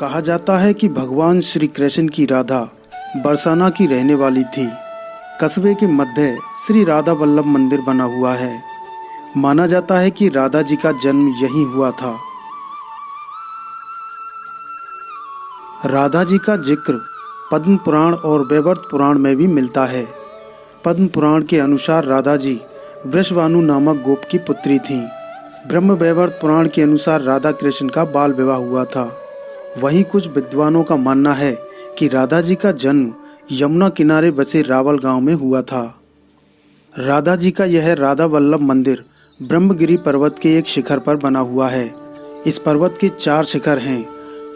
कहा जाता है कि भगवान श्री कृष्ण की राधा बरसाना की रहने वाली थी। कस्बे के मध्य श्री राधा वल्लभ मंदिर बना हुआ है। माना जाता है कि राधा जी का जन्म यहीं हुआ था। राधा जी का जिक्र पद्म पुराण और वैवर्त पुराण में भी मिलता है। पद्म पुराण के अनुसार राधा जी वृषभानु नामक गोप की पुत्री थीं। ब्रह्म वैवर्त पुराण के अनुसार राधा कृष्ण का बाल विवाह हुआ था। वहीं कुछ विद्वानों का मानना है कि राधा जी का जन्म यमुना किनारे बसे रावल गांव में हुआ था। राधा जी का यह राधा वल्लभ मंदिर ब्रह्मगिरी पर्वत के एक शिखर पर बना हुआ है। इस पर्वत के 4 शिखर हैं।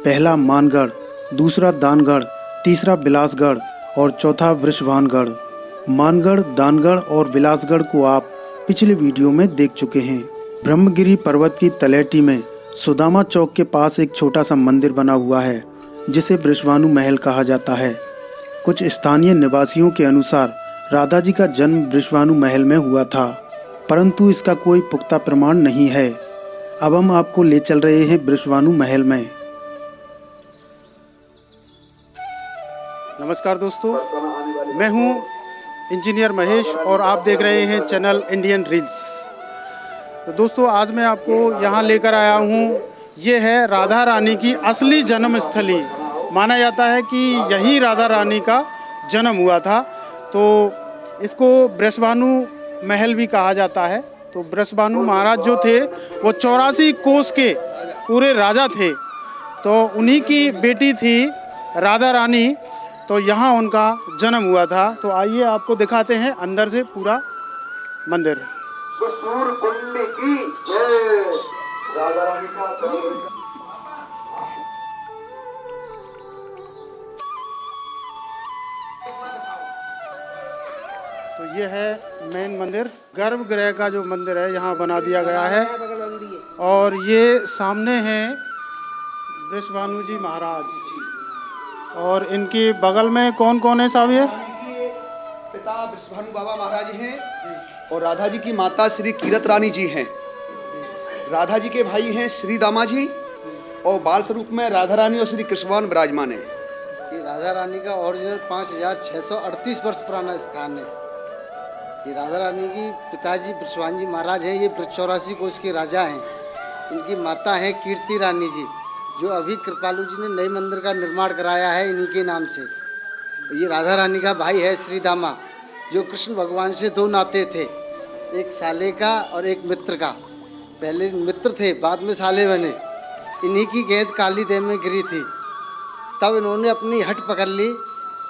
पहला मानगढ़, दूसरा दानगढ़, तीसरा बिलासगढ़ और चौथा वृषभानगढ़। मानगढ़, दानगढ़ और बिलासगढ़ को आप पिछले वीडियो में देख चुके हैं। ब्रह्मगिरी पर्वत की तलहटी में सुदामा चौक के पास एक छोटा सा मंदिर बना हुआ है जिसे वृषभानु महल कहा जाता है। कुछ स्थानीय निवासियों के अनुसार राधा जी का जन्म वृषभानु महल में हुआ था, परंतु इसका कोई पुख्ता प्रमाण नहीं है। अब हम आपको ले चल रहे हैं वृषभानु महल में। नमस्कार दोस्तों, मैं हूं इंजीनियर महेश और आप देख रहे हैं चैनल इंडियन रील्स। तो दोस्तों, आज मैं आपको यहाँ लेकर आया हूँ। ये है राधा रानी की असली जन्म स्थली। माना जाता है कि यही राधा रानी का जन्म हुआ था। तो इसको वृषभानु महल भी कहा जाता है। तो वृषभानु महाराज जो थे वो 84 कोस के पूरे राजा थे। तो उन्हीं की बेटी थी राधा रानी। तो यहाँ उनका जन्म हुआ था। तो आइए आपको दिखाते हैं अंदर से पूरा मंदिर। की जय, राधा रानी का। तो ये है मेन मंदिर। गर्भगृह का जो मंदिर है यहाँ बना दिया गया है। और ये सामने हैं वृषभानु जी महाराज। और इनके बगल में कौन कौन है साहब? ये पिता वृषभानु बाबा महाराज हैं और राधा जी की माता श्री कीरत रानी जी हैं। राधा जी के भाई हैं श्री दामा जी और बाल स्वरूप में राधा रानी और श्री कृष्णवान विराजमान है। ये राधा रानी का ओरिजिनल 5638 वर्ष पुराना स्थान है। ये राधा रानी की पिताजी वृषभानु जी महाराज हैं। ये 84 कोस के राजा हैं। इनकी माता हैं कीर्ति रानी जी, जो अभी कृपालु जी ने नए मंदिर का निर्माण कराया है इन्हीं के नाम से। ये राधा रानी का भाई है श्री दामा, जो कृष्ण भगवान से 2 नाते थे, एक साले का और एक मित्र का। पहले मित्र थे, बाद में साले बने। इन्हीं की गेंद काली देव में गिरी थी। तब इन्होंने अपनी हट पकड़ ली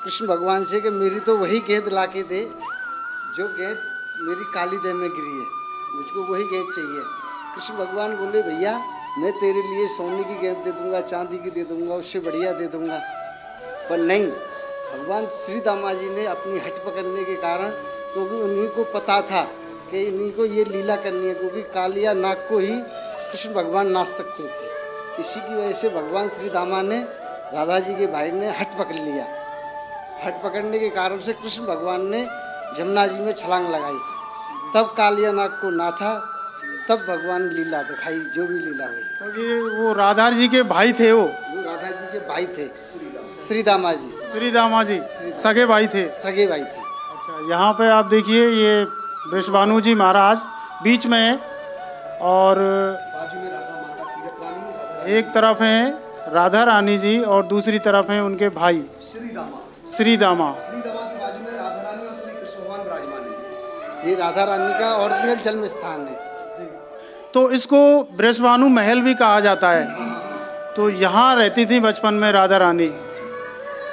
कृष्ण भगवान से कि मेरी तो वही गेंद ला के दे जो गेंद मेरी काली देव में गिरी है, मुझको वही गेंद चाहिए। कृष्ण भगवान बोले, भैया मैं तेरे लिए सोने की गेंद दे दूंगा, चांदी की दे दूंगा, उससे बढ़िया दे दूंगा। पर नहीं, भगवान श्री दामा जी ने अपनी हट पकड़ने के कारण, क्योंकि उन्हीं को पता था कि इन्हीं को ये लीला करनी है, क्योंकि कालिया नाग को ही कृष्ण भगवान नाच सकते थे। इसी की वजह से भगवान श्री दामा ने, राधा जी के भाई ने हट पकड़ लिया। हट पकड़ने के कारण से कृष्ण भगवान ने यमुना जी में छलांग लगाई। तब कालिया नाग को नाथा, तब भगवान लीला दिखाई, जो भी लीला हुई। क्योंकि वो राधा जी के भाई थे। वो राधा जी के भाई थे, श्री दामा जी। श्री दामा जी सगे भाई थे। सगे भाई थे। अच्छा, यहाँ पे आप देखिए, ये वृषभानु जी महाराज बीच में है और एक तरफ हैं राधा रानी जी और दूसरी तरफ हैं उनके भाई श्री दामा। ये राधा रानी का ओरिजिनल जन्म स्थान है। तो इसको वृषभानु महल भी कहा जाता है। तो यहाँ रहती थी बचपन में राधा रानी।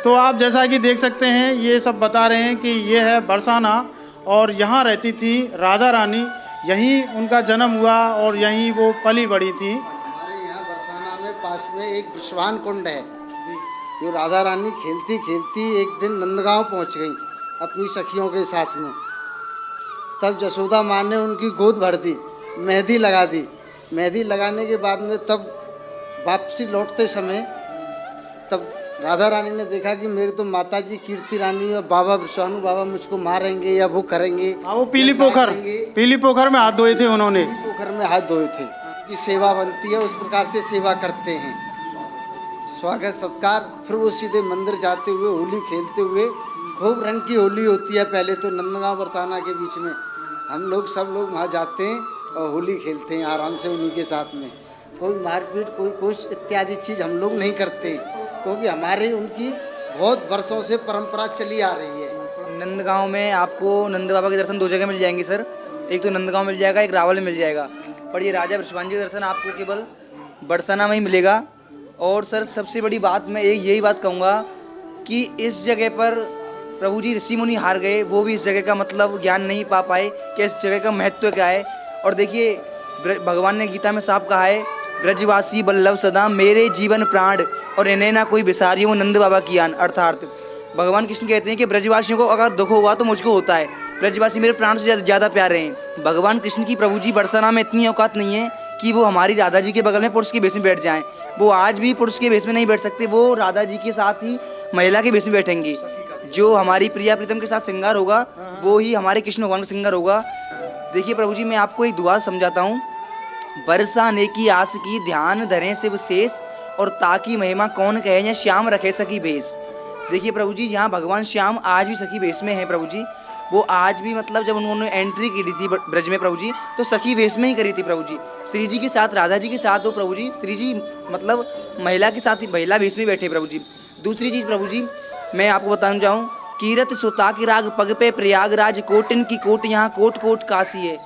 तो आप जैसा कि देख सकते हैं, ये सब बता रहे हैं कि ये है बरसाना और यहाँ रहती थी राधा रानी। यहीं उनका जन्म हुआ और यहीं वो पली बड़ी थी। हमारे यहाँ बरसाना में पास में एक विश्वान कुंड है, जो राधा रानी खेलती खेलती एक दिन नंदगांव पहुँच गई अपनी सखियों के साथ में। तब जसोदा माँ ने उनकी गोद भर दी, मेहंदी लगा दी। मेहंदी लगाने के बाद में तब वापसी लौटते समय तब राधा रानी ने देखा कि मेरे तो माता जी कीर्ति रानी और बाबा वृषभानु बाबा मुझको मारेंगे या वो करेंगे। वो पीली पोखर में हाथ धोए थे उन्होंने। पोखर में हाथ धोए थे। की सेवा बनती है उस प्रकार से सेवा करते हैं। स्वागत सत्कार, फिर वो सीधे मंदिर जाते हुए होली खेलते हुए, खूब रंग की होली होती है पहले तो नंदगांव बरसाना के बीच में, हम लोग सब लोग वहाँ जाते हैं और होली खेलते हैं आराम से उन्हीं के साथ में। कोई मारपीट कोई कुछ इत्यादि चीज़ हम लोग नहीं करते, क्योंकि हमारे उनकी बहुत वर्षों से परंपरा चली आ रही है। नंदगांव में आपको नंद बाबा के दर्शन दो जगह मिल जाएंगे सर, एक तो नंदगांव मिल जाएगा, एक रावल में मिल जाएगा, पर ये राजा वृषभानु जी का दर्शन आपको केवल बरसाना में ही मिलेगा। और सर सबसे बड़ी बात मैं यही बात कहूँगा कि इस जगह पर प्रभु जी ऋषि मुनि हार गए, वो भी इस जगह का मतलब ज्ञान नहीं पा पाए कि इस जगह का महत्व क्या है। और देखिए भगवान ने गीता में साफ कहा है, ब्रजवासी बल्लभ सदा मेरे जीवन प्राण और इन्हें ना कोई बिसारियो नंद बाबा की आन। अर्थात भगवान कृष्ण कहते हैं कि ब्रजवासियों को अगर दुख हुआ तो मुझको होता है, ब्रजवासी मेरे प्राण से ज़्यादा प्यारे हैं। भगवान कृष्ण की प्रभु जी बरसाना में इतनी औकात नहीं है कि वो हमारी राधा जी के बगल में पुरुष के भेष में बैठ जाएं। वो आज भी पुरुष के भेष में नहीं बैठ सकते, वो राधा जी के साथ ही महिला के भेष में बैठेंगे। जो हमारी प्रिया प्रीतम के साथ श्रृंगार होगा वो ही हमारे कृष्ण भगवान का श्रृंगार होगा। देखिए प्रभु जी मैं आपको एक दुआ समझाता हूँ, बरसाने की आस की ध्यान धरें शिव शेष, और ताकि महिमा कौन कहे या श्याम रखे सखी भेष। देखिए प्रभु जी यहाँ भगवान श्याम आज भी सखी भेष में हैं प्रभु जी, वो आज भी मतलब जब उन्होंने एंट्री की थी ब्रज में प्रभु जी तो सखी वेश में ही करी थी प्रभु जी, श्री जी के साथ राधा जी के साथ हो प्रभु जी, श्री जी मतलब महिला के साथ ही महिला वेश में बैठे प्रभु जी। दूसरी चीज़ प्रभु जी मैं आपको बताना चाहूँ, कीरत सुता की राग पग पे प्रयागराज, कोटिन की कोट यहाँ कोट कोट काशी है,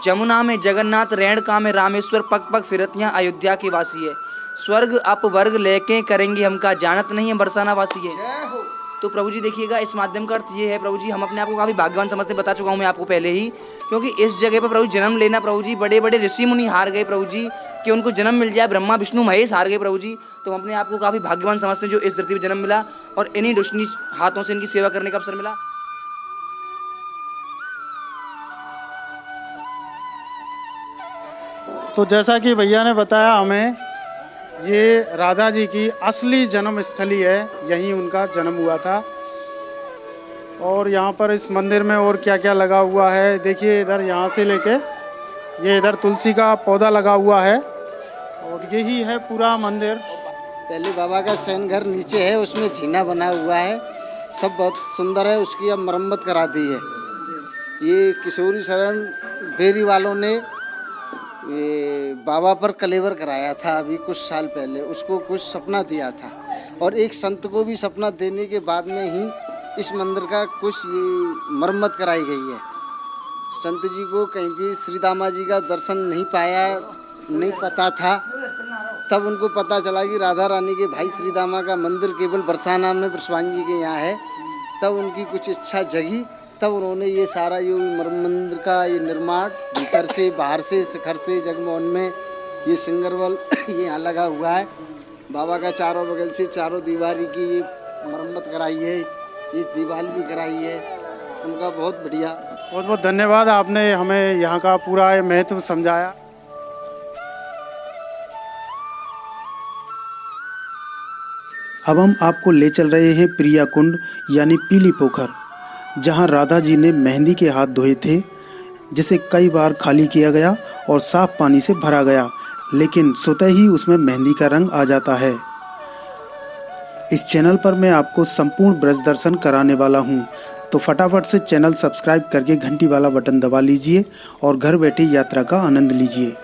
जमुना में जगन्नाथ रेणुका में रामेश्वर, पग पग फिरत यहाँ अयोध्या के वासी है, स्वर्ग अपवर्ग लेके करेंगे हमका जानत नहीं है बरसाना वासी है। तो प्रभु जी देखिएगा इस माध्यम का अर्थ ये है प्रभु जी, हम अपने आप को काफ़ी भाग्यवान समझते, बता चुका हूँ मैं आपको पहले ही, क्योंकि इस जगह पर प्रभु जन्म लेना प्रभु जी, बड़े बड़े ऋषि मुनि हार गए प्रभु जी कि उनको जन्म मिल जाए, ब्रह्मा विष्णु महेश हार गए प्रभु जी। तो हम अपने आप को काफ़ी भाग्यवान समझते हैं जो इस धरती पर जन्म मिला और इन्हीं दुष्टनी हाथों से इनकी सेवा करने का अवसर मिला। तो जैसा कि भैया ने बताया हमें, ये राधा जी की असली जन्म स्थली है, यहीं उनका जन्म हुआ था। और यहाँ पर इस मंदिर में और क्या क्या लगा हुआ है देखिए, इधर यहाँ से लेके ये इधर तुलसी का पौधा लगा हुआ है और यही है पूरा मंदिर। पहले बाबा का शयन घर नीचे है, उसमें झीना बना हुआ है, सब बहुत सुंदर है, उसकी अब मरम्मत करा दी है। ये किशोरी शरण बेरी वालों ने ये बाबा पर कलेवर कराया था अभी कुछ साल पहले, उसको कुछ सपना दिया था और एक संत को भी सपना देने के बाद में ही इस मंदिर का कुछ ये मरम्मत कराई गई है। संत जी को कहीं भी श्री दामा जी का दर्शन नहीं पाया, नहीं पता था, तब उनको पता चला कि राधा रानी के भाई श्री दामा का मंदिर केवल बरसाना में वृषभानु जी के यहाँ है, तब उनकी कुछ इच्छा जगी, तब उन्होंने ये सारा ये मंदिर का ये निर्माण भीतर से बाहर से शिखर से जगमोहन में ये सिंगरवल ये यहाँ लगा हुआ है। बाबा का चारों बगल से चारों दीवारी की ये मरम्मत कराई है, ये दीवार भी कराई है, उनका बहुत बढ़िया। बहुत बहुत धन्यवाद, आपने हमें यहाँ का पूरा महत्व समझाया। अब हम आपको ले चल रहे हैं प्रिया कुंड यानी पीली पोखर, जहाँ राधा जी ने मेहंदी के हाथ धोए थे, जिसे कई बार खाली किया गया और साफ पानी से भरा गया, लेकिन स्वतः ही उसमें मेहंदी का रंग आ जाता है। इस चैनल पर मैं आपको संपूर्ण ब्रज दर्शन कराने वाला हूँ, तो फटाफट से चैनल सब्सक्राइब करके घंटी वाला बटन दबा लीजिए और घर बैठे यात्रा का आनंद लीजिए।